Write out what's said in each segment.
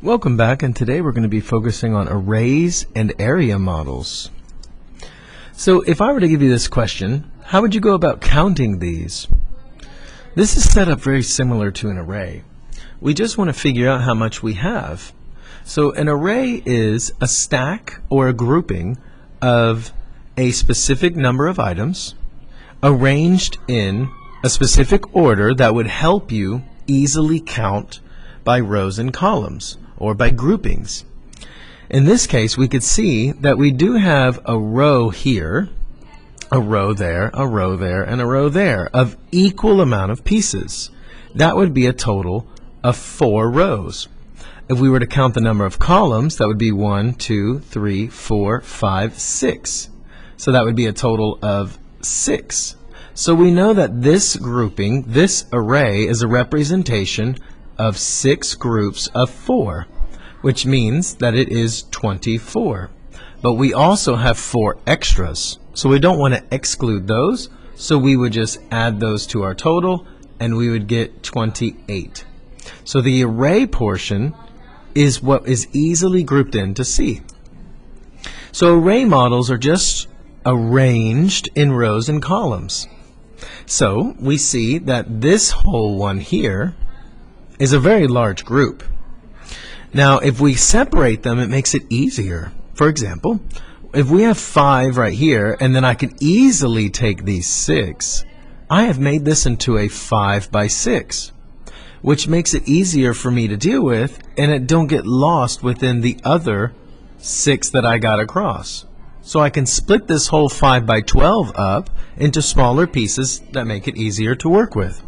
Welcome back, and today we're going to be focusing on arrays and area models. So if I were to give you this question, how would you go about counting these? This is set up very similar to an array. We just want to figure out how much we have. So an array is a stack or a grouping of a specific number of items arranged in a specific order that would help you easily count by rows and columns, or by groupings. In this case, we could see that we do have a row here, a row there, a row there, and a row there of equal amount of pieces. That would be a total of 4 rows. If we were to count the number of columns, that would be 1, 2, 3, 4, 5, 6. So that would be a total of 6. So we know that this grouping, this array, is a representation of 6 groups of 4, which means that it is 24. But we also have 4 extras, so we don't want to exclude those, so we would just add those to our total, and we would get 28. So the array portion is what is easily grouped into C. So array models are just arranged in rows and columns. So we see that this whole one here is a very large group. Now, if we separate them, it makes it easier. For example, if we have 5 right here, and then I can easily take these 6, I have made this into a 5 by 6, which makes it easier for me to deal with, and it don't get lost within the other 6 that I got across. So I can split this whole 5 by 12 up into smaller pieces that make it easier to work with.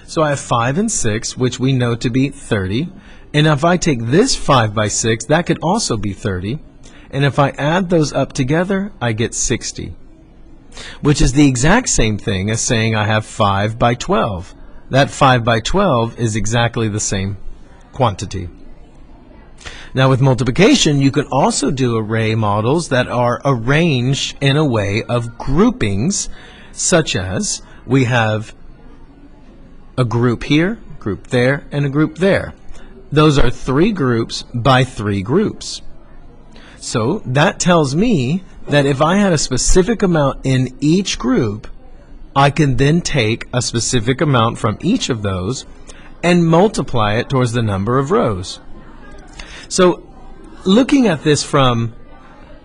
So I have 5 and 6, which we know to be 30. And if I take this 5 by 6, that could also be 30. And if I add those up together, I get 60, which is the exact same thing as saying I have 5 by 12. That 5 by 12 is exactly the same quantity. Now with multiplication, you can also do array models that are arranged in a way of groupings, such as we have a group here, group there, and a group there. Those are 3 groups by 3 groups. So that tells me that if I had a specific amount in each group, I can then take a specific amount from each of those and multiply it towards the number of rows. So looking at this from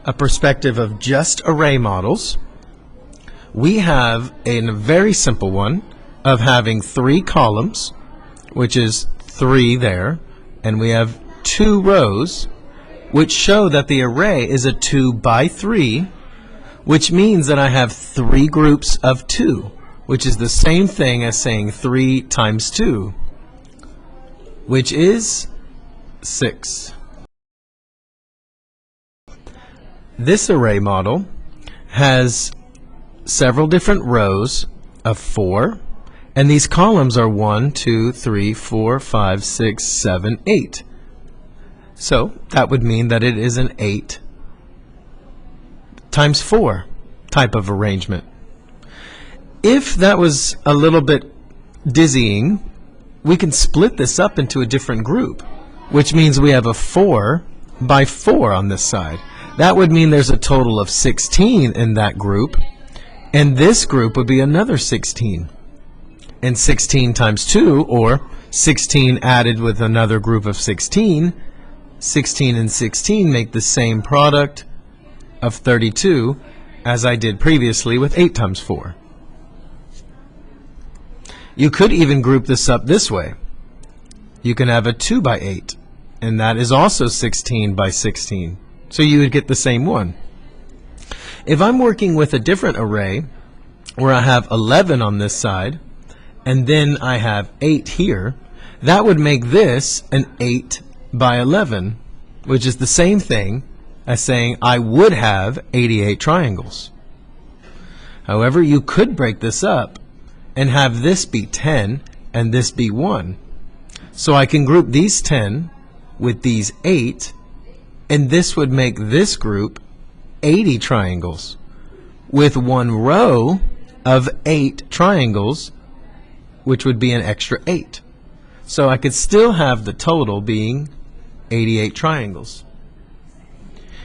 a perspective of just array models, we have a very simple one of having 3 columns, which is 3 there, and we have 2 rows, which show that the array is a 2 by 3, which means that I have 3 groups of 2, which is the same thing as saying 3 times 2, which is 6. This array model has several different rows of 4, and these columns are 1, 2, 3, 4, 5, 6, 7, 8. So that would mean that it is an 8 times 4 type of arrangement. If that was a little bit dizzying, we can split this up into a different group, which means we have a 4 by 4 on this side. That would mean there's a total of 16 in that group, and this group would be another 16. And 16 times 2, or 16 added with another group of 16, 16 and 16 make the same product of 32 as I did previously with 8 times 4. You could even group this up this way. You can have a 2 by 8, and that is also 16 by 16. So you would get the same one. If I'm working with a different array, where I have 11 on this side, and then I have 8 here, that would make this an 8 by 11, which is the same thing as saying I would have 88 triangles. However, you could break this up and have this be 10 and this be 1. So I can group these 10 with these 8, and this would make this group 80 triangles with 1 row of 8 triangles, which would be an extra 8. So I could still have the total being 88 triangles.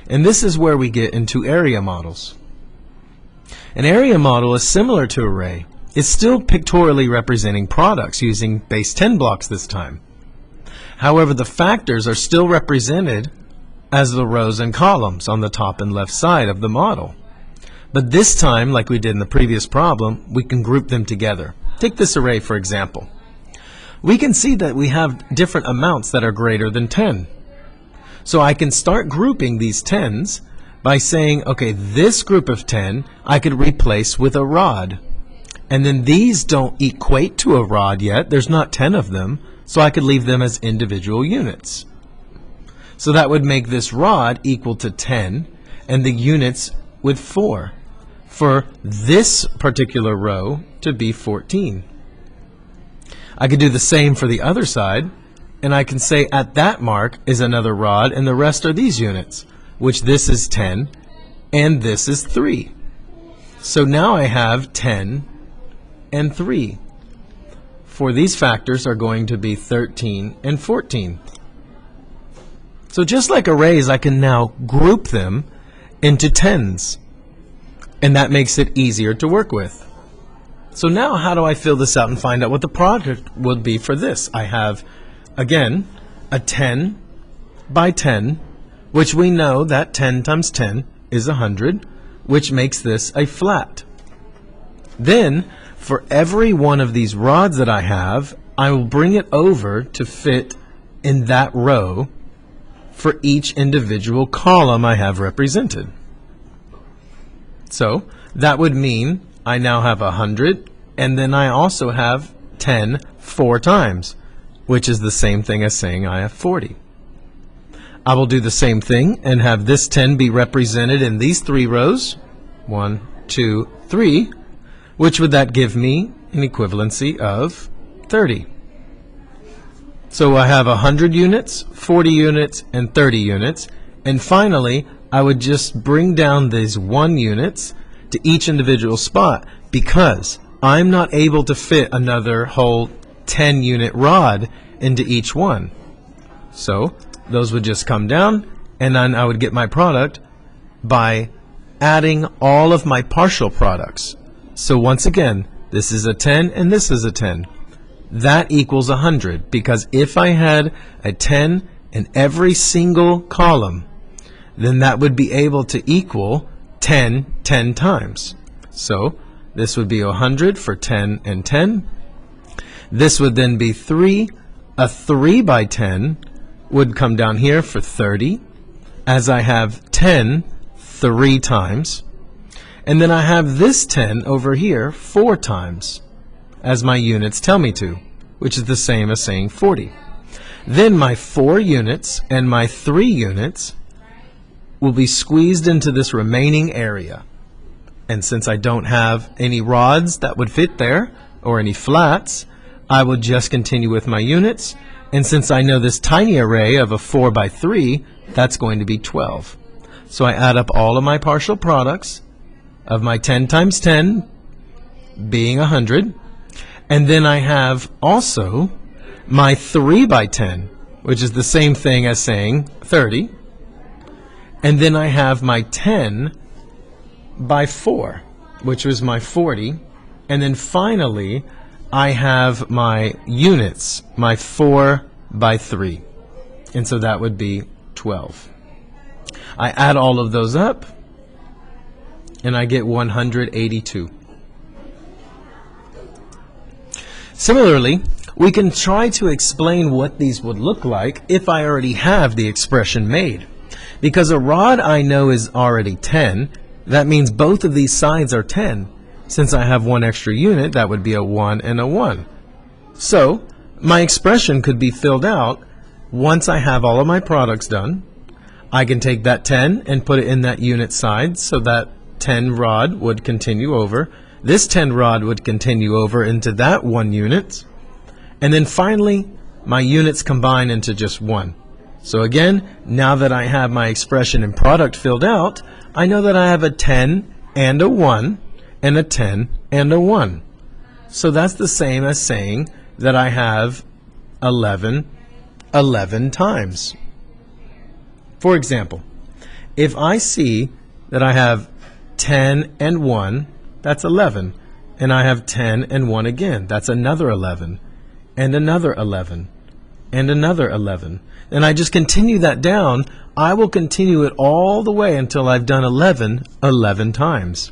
And this is where we get into area models. An area model is similar to array. It's still pictorially representing products using base 10 blocks this time. However, the factors are still represented as the rows and columns on the top and left side of the model. But this time, like we did in the previous problem, we can group them together. Take this array for example. We can see that we have different amounts that are greater than 10. So I can start grouping these 10s by saying, okay, this group of 10 I could replace with a rod. And then these don't equate to a rod yet. There's not 10 of them, so I could leave them as individual units. So that would make this rod equal to 10 and the units with 4 for this particular row to be 14. I could do the same for the other side, and I can say at that mark is another rod and the rest are these units, which this is 10 and this is 3. So now I have 10 and 3. For these factors are going to be 13 and 14. So just like arrays, I can now group them into 10s, and that makes it easier to work with. So now how do I fill this out and find out what the product would be for this? I have, again, a 10 by 10, which we know that 10 times 10 is 100, which makes this a flat. Then, for every one of these rods that I have, I will bring it over to fit in that row for each individual column I have represented. So that would mean I now have 100, and then I also have 10 4 times, which is the same thing as saying I have 40. I will do the same thing and have this 10 be represented in these 3 rows, 1, 2, 3, which would that give me an equivalency of 30. So I have 100 units, 40 units, and 30 units, and finally I would just bring down these 1 units to each individual spot because I'm not able to fit another whole 10 unit rod into each one. So those would just come down, and then I would get my product by adding all of my partial products. So once again, this is a 10 and this is a 10. That equals 100 because if I had a 10 in every single column, then that would be able to equal 10 10 times. So this would be 100 for 10 and 10. This would then be 3. A 3 by 10 would come down here for 30, as I have 10 3 times. And then I have this 10 over here 4 times, as my units tell me to, which is the same as saying 40. Then my 4 units and my 3 units will be squeezed into this remaining area. And since I don't have any rods that would fit there, or any flats, I will just continue with my units. And since I know this tiny array of a 4 by 3, that's going to be 12. So I add up all of my partial products of my 10 times 10 being 100. And then I have also my 3 by 10, which is the same thing as saying 30. And then I have my 10 by 4, which was my 40. And then finally, I have my units, my 4 by 3. And so that would be 12. I add all of those up, and I get 182. Similarly, we can try to explain what these would look like if I already have the expression made. Because a rod I know is already 10, that means both of these sides are 10. Since I have 1 extra unit, that would be a 1 and a 1. So my expression could be filled out once I have all of my products done. I can take that 10 and put it in that unit side, so that 10 rod would continue over. This 10 rod would continue over into that 1 unit. And then finally, my units combine into just 1. So again, now that I have my expression and product filled out, I know that I have a 10 and a 1 and a 10 and a 1. So that's the same as saying that I have 11 11 times. For example, if I see that I have 10 and 1, that's 11. And I have 10 and 1 again, that's another 11. And another 11. And another 11. And I just continue that down. I will continue it all the way until I've done 11 times.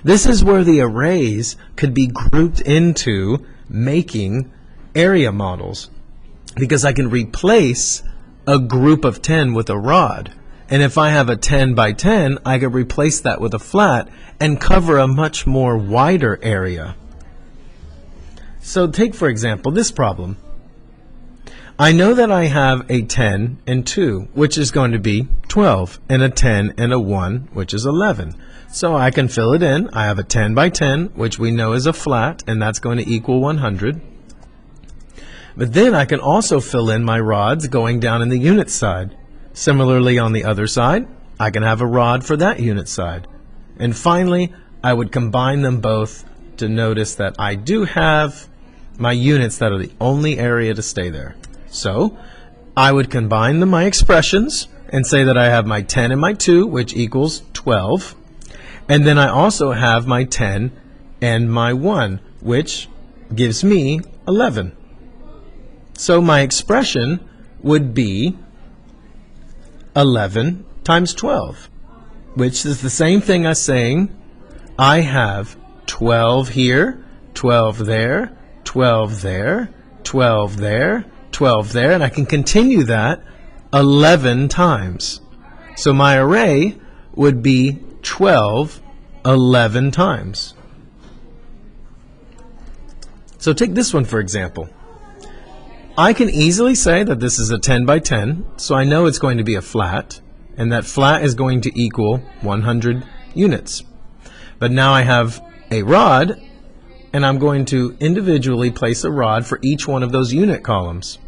This is where the arrays could be grouped into making area models, because I can replace a group of 10 with a rod. And if I have a 10 by 10, I could replace that with a flat and cover a much more wider area. So take, for example, this problem. I know that I have a 10 and 2, which is going to be 12, and a 10 and a 1, which is 11. So I can fill it in. I have a 10 by 10, which we know is a flat, and that's going to equal 100. But then I can also fill in my rods going down in the unit side. Similarly, on the other side, I can have a rod for that unit side. And finally, I would combine them both to notice that I do have my units that are the only area to stay there. So I would combine my expressions and say that I have my 10 and my 2, which equals 12. And then I also have my 10 and my 1, which gives me 11. So my expression would be 11 times 12, which is the same thing as saying I have 12 here, 12 there, 12 there, 12 there, 12 there, and I can continue that 11 times. So my array would be 12 11 times. So take this one for example. I can easily say that this is a 10 by 10, so I know it's going to be a flat, and that flat is going to equal 100 units. But now I have a rod, and I'm going to individually place a rod for each one of those unit columns.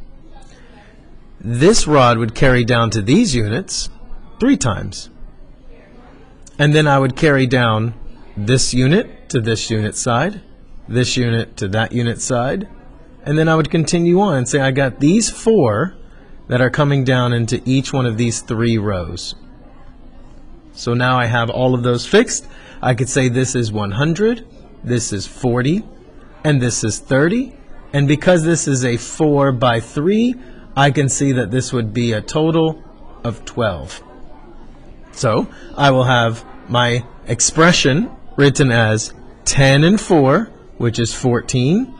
This rod would carry down to these units 3 times. And then I would carry down this unit to this unit side, this unit to that unit side, and then I would continue on and say I got these 4 that are coming down into each one of these 3 rows. So now I have all of those fixed. I could say this is 100, this is 40, and this is 30. And because this is a 4 by 3, I can see that this would be a total of 12. So I will have my expression written as 10 and 4, which is 14,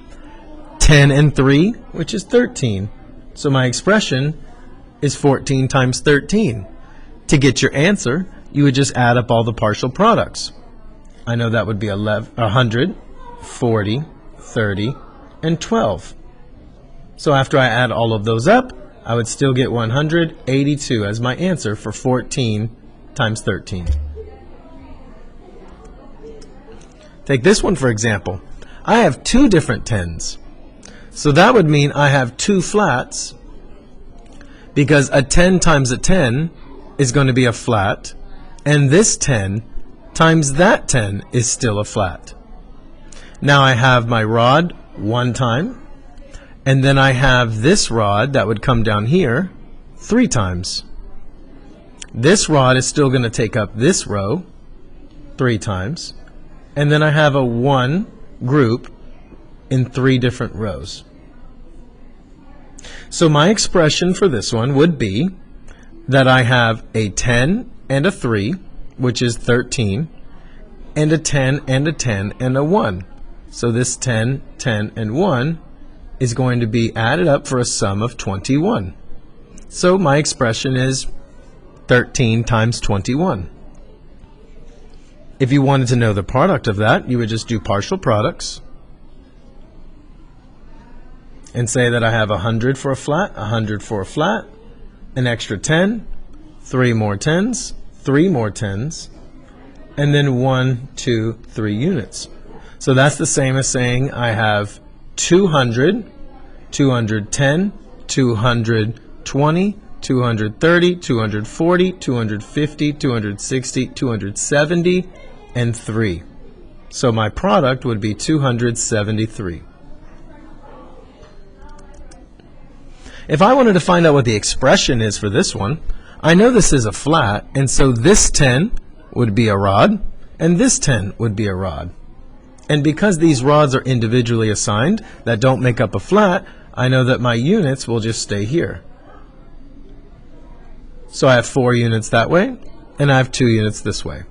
10 and 3, which is 13. So my expression is 14 times 13. To get your answer, you would just add up all the partial products. I know that would be 100, 40, 30, and 12. So after I add all of those up, I would still get 182 as my answer for 14 times 13. Take this one for example. I have 2 different 10s. So that would mean I have 2 flats, because a 10 times a 10 is going to be a flat, and this 10 times that 10 is still a flat. Now I have my rod 1 time, and then I have this rod that would come down here 3 times. This rod is still going to take up this row 3 times, and then I have a 1 group in 3 different rows. So my expression for this one would be that I have a 10 and a 3, which is 13, and a 10 and a 10 and a 1. So this 10, 10, and 1 is going to be added up for a sum of 21. So my expression is 13 times 21. If you wanted to know the product of that, you would just do partial products and say that I have 100 for a flat, 100 for a flat, an extra 10, 3 more 10s, 3 more 10s, and then 1, 2, 3 units. So that's the same as saying I have 200, 210, 220, 230, 240, 250, 260, 270, and 3. So my product would be 273. If I wanted to find out what the expression is for this one, I know this is a flat, and so this 10 would be a rod, and this 10 would be a rod. And because these rods are individually assigned that don't make up a flat, I know that my units will just stay here. So I have 4 units that way, and I have 2 units this way.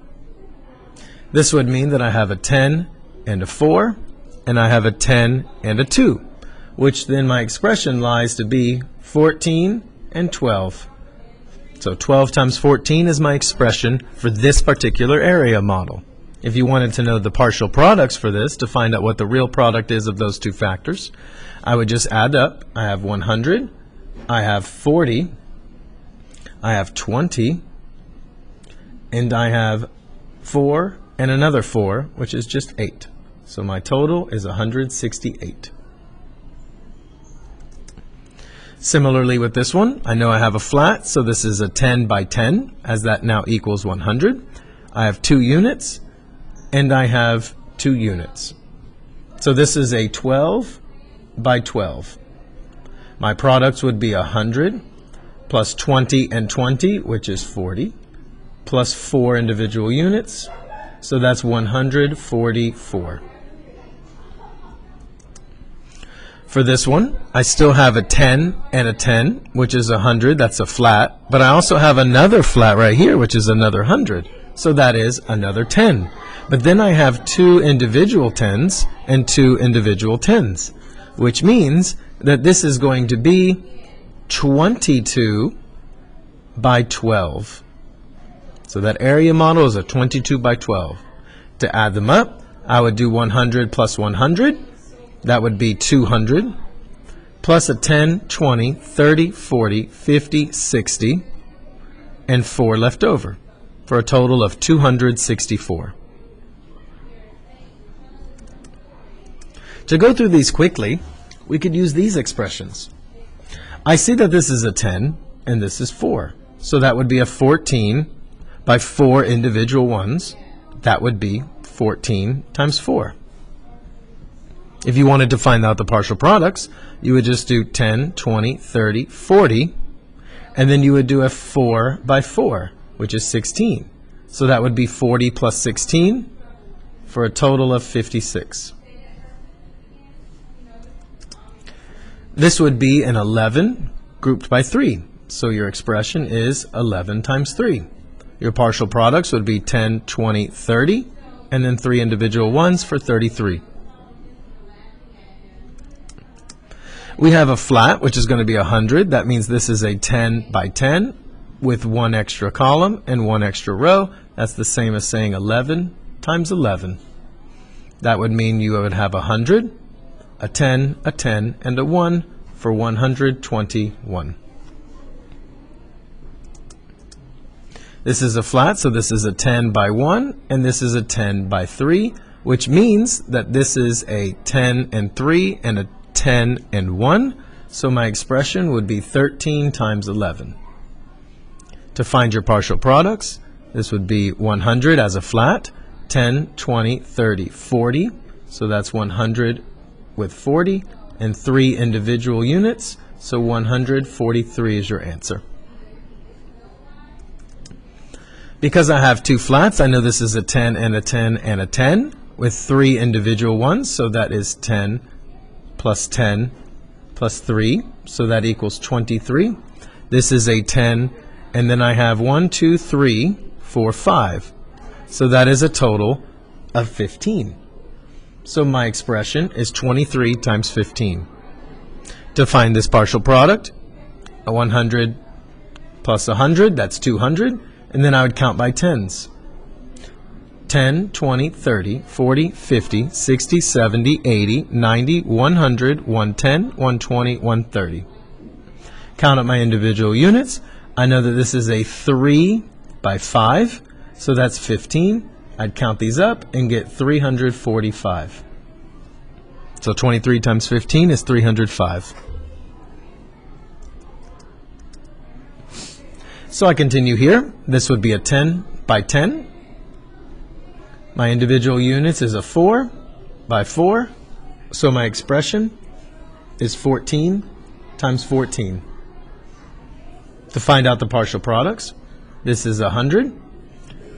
This would mean that I have a 10 and a 4, and I have a 10 and a 2, which then my expression lies to be 14 and 12. So 12 times 14 is my expression for this particular area model. If you wanted to know the partial products for this, to find out what the real product is of those two factors, I would just add up. I have 100, I have 40, I have 20, and I have 4 and another 4, which is just 8. So my total is 168. Similarly with this one, I know I have a flat, so this is a 10 by 10, as that now equals 100. I have 2 units, and I have 2 units. So this is a 12 by 12. My products would be 100 plus 20 and 20, which is 40, plus 4 individual units, so that's 144. For this one, I still have a 10 and a 10, which is 100, that's a flat, but I also have another flat right here, which is another 100, so that is another 10. But then I have 2 individual 10s and 2 individual 10s, which means that this is going to be 22 by 12. So that area model is a 22 by 12. To add them up, I would do 100 plus 100. That would be 200, plus a 10, 20, 30, 40, 50, 60, and 4 left over, for a total of 264. To go through these quickly, we could use these expressions. I see that this is a 10, and this is 4. So that would be a 14 by 4 individual ones. That would be 14 times 4. If you wanted to find out the partial products, you would just do 10, 20, 30, 40, and then you would do a 4 by 4, which is 16. So that would be 40 plus 16, for a total of 56. This would be an 11 grouped by 3. So your expression is 11 times 3. Your partial products would be 10, 20, 30, and then 3 individual ones for 33. We have a flat, which is going to be 100. That means this is a 10 by 10 with 1 extra column and 1 extra row. That's the same as saying 11 times 11. That would mean you would have 100, a 10, and a 1 for 121. This is a flat, so this is a 10 by 1, and this is a 10 by 3, which means that this is a 10 and 3 and a 10 and 1, so my expression would be 13 times 11. To find your partial products, this would be 100 as a flat, 10, 20, 30, 40, so that's 100 with 40, and 3 individual units, so 143 is your answer. Because I have 2 flats, I know this is a 10 and a 10 and a 10 with 3 individual ones, so that is 10 plus 10 plus 3, so that equals 23. This is a 10, and then I have 1, 2, 3, 4, 5. So that is a total of 15. So my expression is 23 times 15. To find this partial product, a 100 plus 100, that's 200, and then I would count by tens. 10, 20, 30, 40, 50, 60, 70, 80, 90, 100, 110, 120, 130. Count up my individual units. I know that this is a 3 by 5, so that's 15. I'd count these up and get 345. So 23 times 15 is 305. So I continue here. This would be a 10 by 10. My individual units is a 4 by 4. So my expression is 14 times 14. To find out the partial products, this is 100,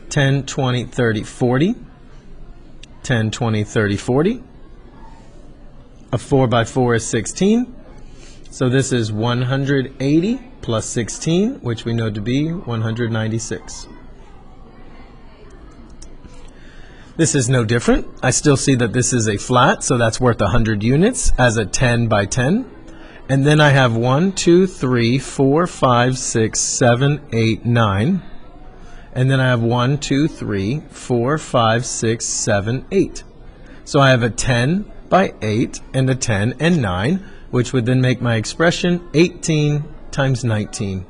10, 20, 30, 40, 10, 20, 30, 40. A 4 by 4 is 16. So this is 180 plus 16, which we know to be 196. This is no different. I still see that this is a flat, so that's worth 100 units as a 10 by 10. And then I have 1, 2, 3, 4, 5, 6, 7, 8, 9. And then I have 1, 2, 3, 4, 5, 6, 7, 8. So I have a 10 by 8 and a 10 and 9, which would then make my expression 18 times 19.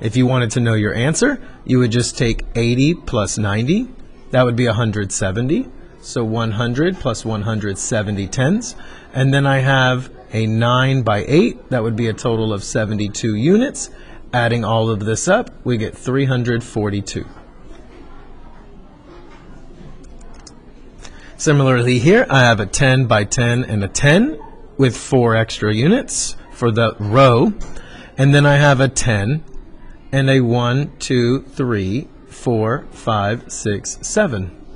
If you wanted to know your answer, you would just take 80 plus 90. That would be 170. So 100 plus 170 tens. And then I have a 9 by 8. That would be a total of 72 units. Adding all of this up, we get 342. Similarly here, I have a 10 by 10 and a 10 with 4 extra units for the row. And then I have a 10 and a 1, 2, 3, 4, 5, 6, 7.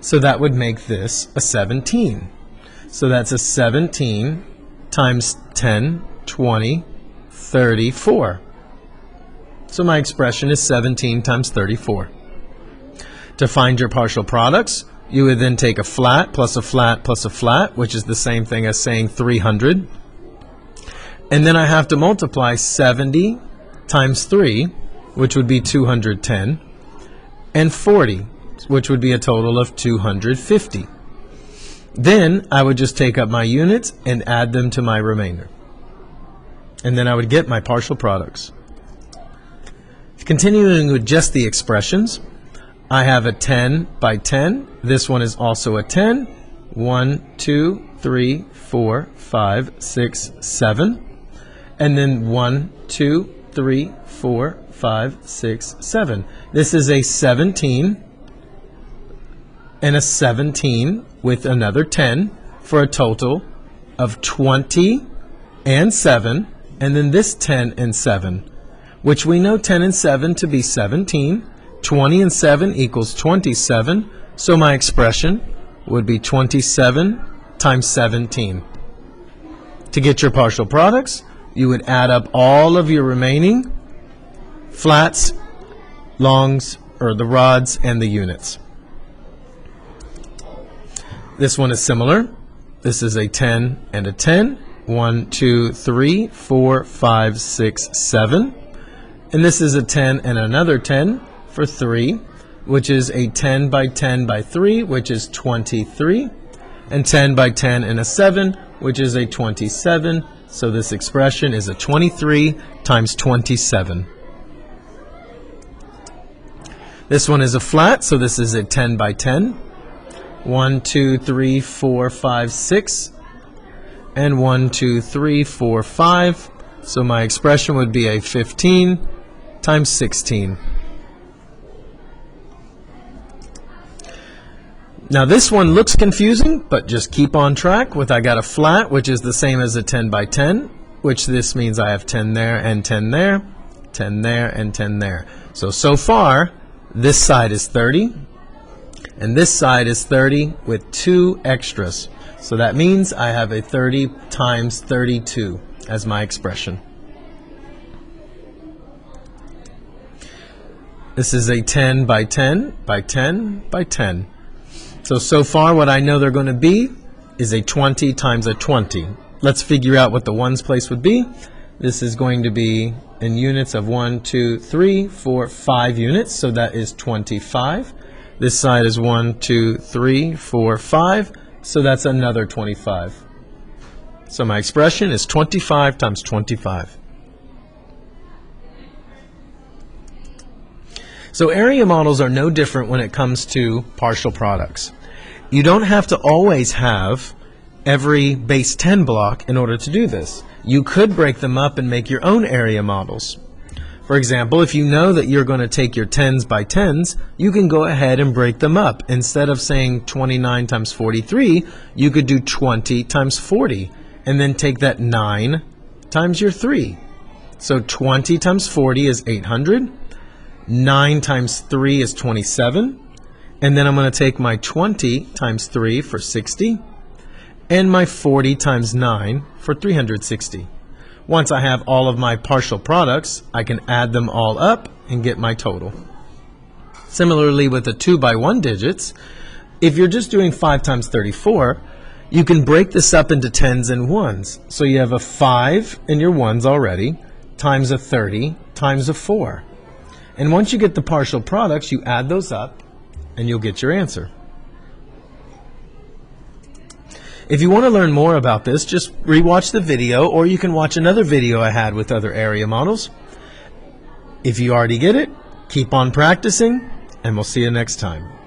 So that would make this a 17. So that's a 17 times 10, 20, 34. So my expression is 17 times 34. To find your partial products, you would then take a flat plus a flat plus a flat, which is the same thing as saying 300. And then I have to multiply 70 times 3, which would be 210, and 40, which would be a total of 250. Then I would just take up my units and add them to my remainder. And then I would get my partial products. Continuing with just the expressions, I have a 10 by 10. This one is also a 10. 1, 2, 3, 4, 5, 6, 7. And then 1, 2, 3, 4, 5, 6, 7. This is a 17 and a 17 with another 10 for a total of 20 and 7. And then this 10 and 7. Which we know 10 and 7 to be 17. 20 and 7 equals 27. So my expression would be 27 times 17. To get your partial products, you would add up all of your remaining flats, longs, or the rods, and the units. This one is similar. This is a 10 and a 10. 1, 2, 3, 4, 5, 6, 7. And this is a 10 and another 10 for 3, which is a 10 by 10 by 3, which is 23, and 10 by 10 and a 7, which is a 27. So this expression is a 23 times 27. This one is a flat, so this is a 10 by 10. 1, 2, 3, 4, 5, 6, and 1, 2, 3, 4, 5. So my expression would be a 15 times 16. Now this one looks confusing, but just keep on track with I got a flat, which is the same as a 10 by 10, which this means I have 10 there and 10 there, 10 there and 10 there. So far, this side is 30, and this side is 30 with 2 extras. So that means I have a 30 times 32 as my expression. This is a 10 by 10 by 10 by 10. So far what I know they're going to be is a 20 times a 20. Let's figure out what the ones place would be. This is going to be in units of 1, 2, 3, 4, 5 units. So that is 25. This side is 1, 2, 3, 4, 5. So that's another 25. So my expression is 25 times 25. So area models are no different when it comes to partial products. You don't have to always have every base 10 block in order to do this. You could break them up and make your own area models. For example, if you know that you're going to take your 10s by 10s, you can go ahead and break them up. Instead of saying 29 times 43, you could do 20 times 40, and then take that 9 times your 3. So 20 times 40 is 800. 9 times 3 is 27. And then I'm going to take my 20 times 3 for 60. And my 40 times 9 for 360. Once I have all of my partial products, I can add them all up and get my total. Similarly with the 2 by 1 digits, if you're just doing 5 times 34, you can break this up into tens and ones. So you have a 5 in your ones already, times a 30, times a 4. And once you get the partial products, you add those up, and you'll get your answer. If you want to learn more about this, just rewatch the video, or you can watch another video I had with other area models. If you already get it, keep on practicing, and we'll see you next time.